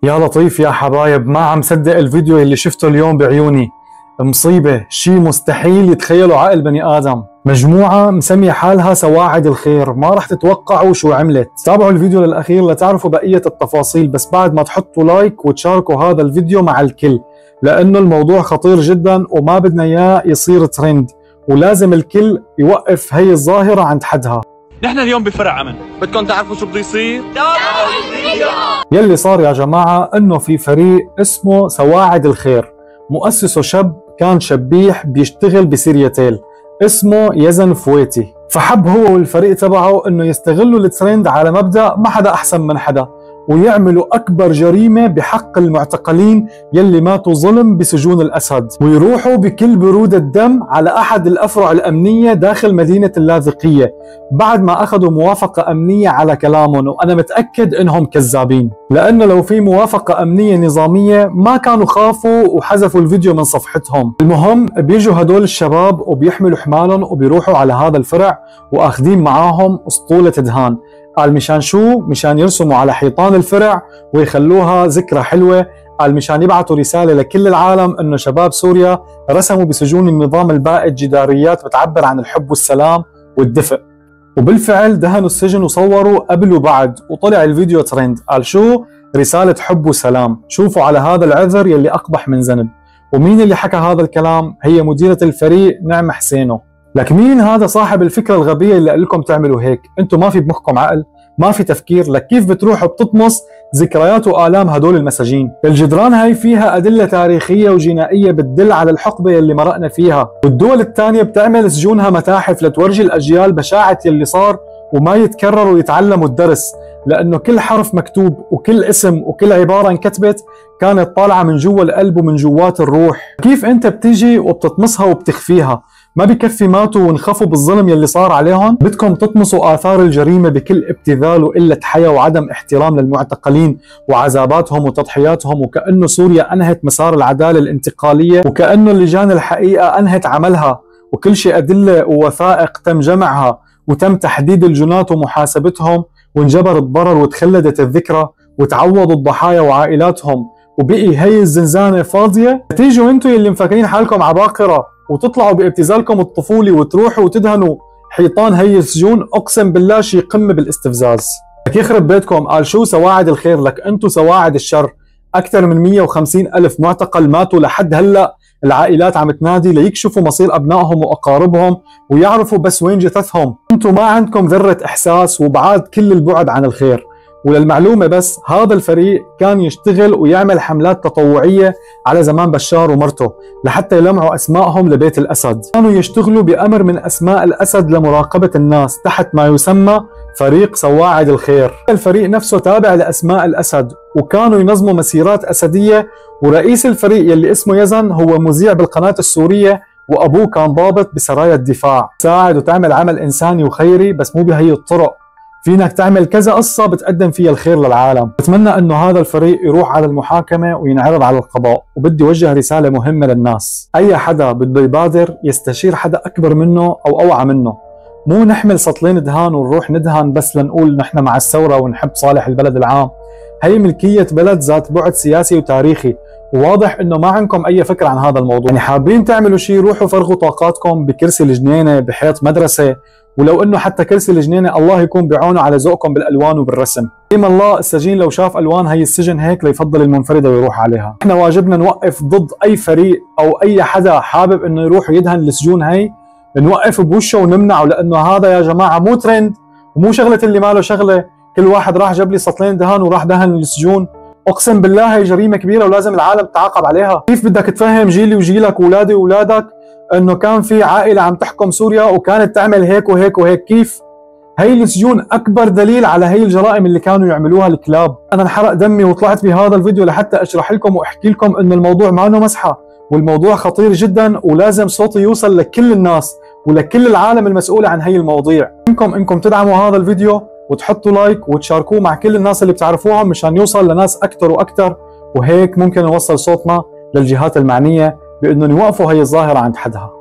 يا لطيف يا حبايب، ما عم صدق الفيديو اللي شفته اليوم بعيوني. مصيبة، شي مستحيل يتخيله عقل بني آدم. مجموعة مسمية حالها سواعد الخير، ما رح تتوقعوا شو عملت. تابعوا الفيديو للأخير لتعرفوا بقية التفاصيل، بس بعد ما تحطوا لايك وتشاركوا هذا الفيديو مع الكل، لأنه الموضوع خطير جدا وما بدنا إياه يصير ترند، ولازم الكل يوقف هي الظاهرة عند حدها. نحن اليوم بفرع امن، بدكم تعرفوا شو بده يصير؟ يلي صار يا جماعة انه في فريق اسمه سواعد الخير، مؤسسه شاب كان شبيح بيشتغل بسيرياتيل اسمه يزن فويتي. فحب هو والفريق تبعه انه يستغلوا الترند على مبدأ ما حدا احسن من حدا، ويعملوا اكبر جريمة بحق المعتقلين يلي ماتوا ظلم بسجون الاسد، ويروحوا بكل برودة دم على احد الافرع الامنية داخل مدينة اللاذقية بعد ما اخذوا موافقة امنية على كلامهم. وانا متأكد انهم كذابين، لانه لو في موافقة امنية نظامية ما كانوا خافوا وحذفوا الفيديو من صفحتهم. المهم بيجوا هدول الشباب وبيحملوا حمالهم وبيروحوا على هذا الفرع واخذين معاهم اسطولة دهان. قال مشان شو؟ مشان يرسموا على حيطان الفرع ويخلوها ذكرى حلوة. قال مشان يبعثوا رسالة لكل العالم انه شباب سوريا رسموا بسجون النظام البائد جداريات بتعبر عن الحب والسلام والدفء. وبالفعل دهنوا السجن وصوروا قبل وبعد، وطلع الفيديو ترند. قال شو؟ رسالة حب وسلام. شوفوا على هذا العذر يلي أقبح من ذنب. ومين اللي حكى هذا الكلام؟ هي مديرة الفريق نعمة حسينو. لك مين هذا صاحب الفكرة الغبية اللي قال لكم تعملوا هيك؟ انتم ما في بمخكم عقل؟ ما في تفكير؟ لك كيف بتروحوا بتطمس ذكريات وآلام هدول المساجين؟ الجدران هاي فيها أدلة تاريخية وجنائية بتدل على الحقبة اللي مرقنا فيها، والدول الثانية بتعمل سجونها متاحف لتورجي الأجيال بشاعة يلي صار وما يتكرر ويتعلموا الدرس، لأنه كل حرف مكتوب وكل اسم وكل عبارة انكتبت كانت طالعة من جوا القلب ومن جوات الروح. كيف أنت بتيجي وبتطمسها وبتخفيها؟ ما بكفي ماتوا وانخفوا بالظلم يلي صار عليهم؟ بدكم تطمسوا آثار الجريمة بكل ابتذال وقلة حياة وعدم احترام للمعتقلين وعذاباتهم وتضحياتهم، وكأنه سوريا أنهت مسار العدالة الانتقالية، وكأنه اللجان الحقيقة أنهت عملها، وكل شيء أدلة ووثائق تم جمعها وتم تحديد الجنات ومحاسبتهم، وانجبر الضرر وتخلدت الذكرى وتعوضوا الضحايا وعائلاتهم، وبقي هي الزنزانة فاضية. تيجوا انتوا يلي مفكرين حالكم عباقرة وتطلعوا بابتذالكم الطفولي وتروحوا وتدهنوا حيطان هي السجون. اقسم بالله شي قمة بالاستفزاز. لك يخرب بيتكم. قال شو؟ سواعد الخير. لك انتوا سواعد الشر. اكثر من 150 الف معتقل ماتوا لحد هلا، العائلات عم تنادي ليكشفوا مصير ابنائهم واقاربهم ويعرفوا بس وين جثثهم. انتم ما عندكم ذرة احساس وبعاد كل البعد عن الخير. وللمعلومة بس، هذا الفريق كان يشتغل ويعمل حملات تطوعية على زمان بشار ومرته لحتى يلمعوا أسمائهم لبيت الأسد. كانوا يشتغلوا بأمر من أسماء الأسد لمراقبة الناس تحت ما يسمى فريق سواعد الخير. الفريق نفسه تابع لأسماء الأسد، وكانوا ينظموا مسيرات أسدية، ورئيس الفريق يلي اسمه يزن هو مذيع بالقناة السورية، وأبوه كان ضابط بسرايا الدفاع. تساعد وتعمل عمل إنساني وخيري، بس مو بهي الطرق. فينك تعمل كذا قصة بتقدم فيها الخير للعالم. بتمنى انه هذا الفريق يروح على المحاكمة وينعرض على القضاء. وبدي وجه رسالة مهمة للناس، اي حدا بده يبادر يستشير حدا اكبر منه او اوعى منه. مو نحمل سطلين دهان ونروح ندهن بس لنقول نحن مع الثورة ونحب صالح البلد العام. هي ملكية بلد ذات بعد سياسي وتاريخي، وواضح انه ما عندكم اي فكرة عن هذا الموضوع. يعني حابين تعملوا شيء، روحوا فرغوا طاقاتكم بكرسي الجنينة، بحيط مدرسة، ولو انه حتى كرسي الجنينة الله يكون بعونه على ذوقكم بالالوان وبالرسم. ديم الله السجين لو شاف الوان هي السجن هيك ليفضل المنفردة ويروح عليها. احنا واجبنا نوقف ضد اي فريق او اي حدا حابب انه يروح يدهن السجون هي، نوقف بوشه ونمنعه، لانه هذا يا جماعة مو ترند ومو شغلة اللي ما له شغلة. كل واحد راح جاب لي سطلين دهان وراح دهن السجون. اقسم بالله هي جريمة كبيرة ولازم العالم تتعاقب عليها. كيف بدك تفهم جيلي وجيلك واولادي واولادك انه كان في عائلة عم تحكم سوريا وكانت تعمل هيك وهيك وهيك؟ كيف؟ هي السجون اكبر دليل على هي الجرائم اللي كانوا يعملوها الكلاب. انا انحرق دمي وطلعت بهذا الفيديو لحتى اشرح لكم واحكي لكم انه الموضوع ما انه مسحة، والموضوع خطير جدا، ولازم صوتي يوصل لكل الناس ولكل العالم المسؤولة عن هي المواضيع. انكم تدعموا هذا الفيديو وتحطوا لايك وتشاركوه مع كل الناس اللي بتعرفوهم مشان يوصل لناس اكثر واكثر، وهيك ممكن نوصل صوتنا للجهات المعنية بانه يوقفوا هي الظاهرة عند حدها.